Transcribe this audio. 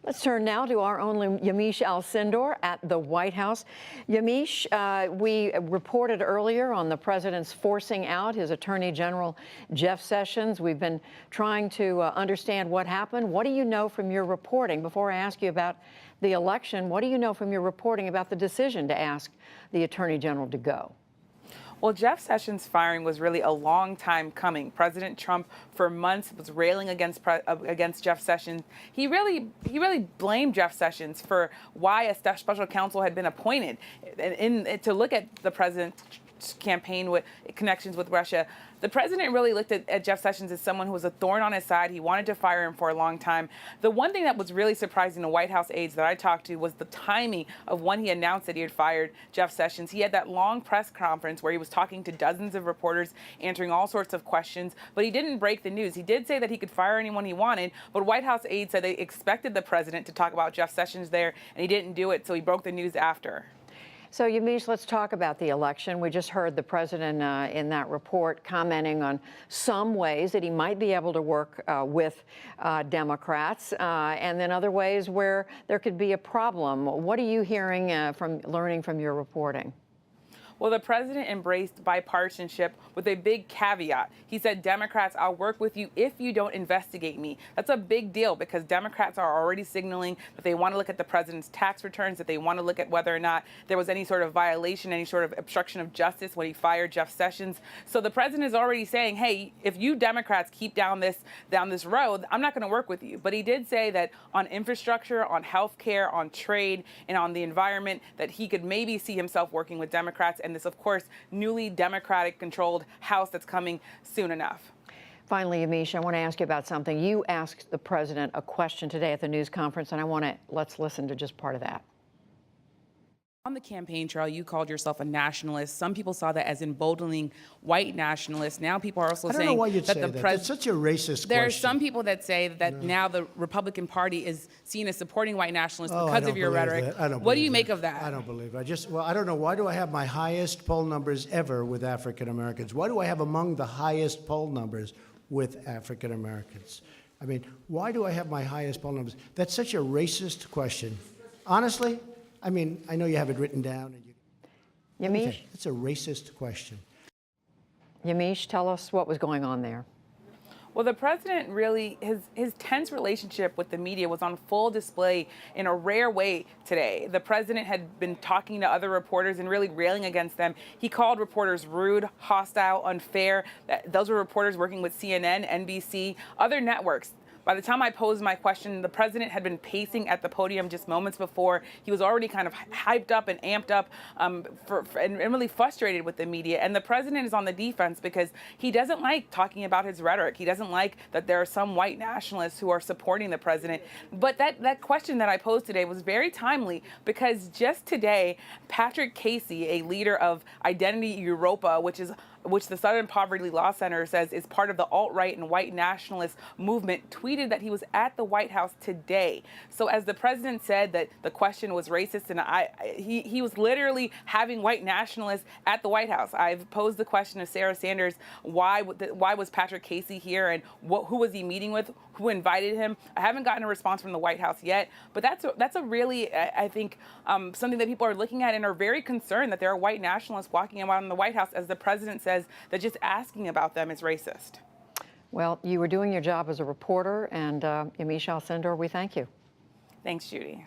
Let's turn now to our own Yamiche Alcindor at the White House. Yamiche, we reported earlier on the president's forcing out his Attorney General, Jeff Sessions. We've been trying to understand what happened. What do you know from your reporting? Before I ask you about the election, what do you know from your reporting about the decision to ask the Attorney General to go? Well, Jeff Sessions' firing was really a long time coming. President Trump, for months, was railing against Jeff Sessions. He really blamed Jeff Sessions for why a special counsel had been appointed to look at the president's campaign with connections with Russia. The president really looked at Jeff Sessions as someone who was a thorn on his side. He wanted to fire him for a long time. The one thing that was really surprising to White House aides that I talked to was the timing of when he announced that he had fired Jeff Sessions. He had that long press conference where he was talking to dozens of reporters, answering all sorts of questions, but he didn't break the news. He did say that he could fire anyone he wanted, but White House aides said they expected the president to talk about Jeff Sessions there, and he didn't do it, so he broke the news after. So, Yamiche, let's talk about the election. We just heard the president in that report commenting on some ways that he might be able to work with Democrats, and then other ways where there could be a problem. What are you hearing learning from your reporting? Well, the president embraced bipartisanship with a big caveat. He said, Democrats, I'll work with you if you don't investigate me. That's a big deal because Democrats are already signaling that they want to look at the president's tax returns, that they want to look at whether or not there was any sort of violation, any sort of obstruction of justice when he fired Jeff Sessions. So the president is already saying, hey, if you Democrats keep down this road, I'm not going to work with you. But he did say that on infrastructure, on health care, on trade, and on the environment, that he could maybe see himself working with Democrats and this, of course, newly Democratic-controlled House that's coming soon enough. Finally, Yamiche, I want to ask you about something. You asked the president a question today at the news conference, and let's listen to just part of that. On the campaign trail, you called yourself a nationalist. Some people saw that as emboldening white nationalists. Now people are also saying that the president. That's such a racist question. There are some people that say that now the Republican Party is seen as supporting white nationalists because of your rhetoric. What do you make of that? I don't believe it. I don't know. Why do I have my highest poll numbers ever with African Americans? Why do I have among the highest poll numbers with African Americans? I mean, why do I have my highest poll numbers? That's such a racist question. Honestly, I mean, I know you have it written down. Yamiche? It's a racist question. Yamiche, tell us what was going on there. Well, the president really, his tense relationship with the media was on full display in a rare way today. The president had been talking to other reporters and really railing against them. He called reporters rude, hostile, unfair. Those were reporters working with CNN, NBC, other networks. By the time I posed my question, the president had been pacing at the podium just moments before. He was already kind of hyped up and amped up and really frustrated with the media. And the president is on the defense because he doesn't like talking about his rhetoric. He doesn't like that there are some white nationalists who are supporting the president. But that question that I posed today was very timely because just today, Patrick Casey, a leader of Identity Europa, which the Southern Poverty Law Center says is part of the alt-right and white nationalist movement, tweeted that he was at the White House today. So as the president said that the question was racist, and he was literally having white nationalists at the White House. I've posed the question of Sarah Sanders, why was Patrick Casey here, and who was he meeting with, who invited him? I haven't gotten a response from the White House yet, but that's a really, I think, something that people are looking at and are very concerned that there are white nationalists walking around in the White House, as the president says that just asking about them is racist. Well, you were doing your job as a reporter, and Yamiche Alcindor, we thank you. Thanks, Judy.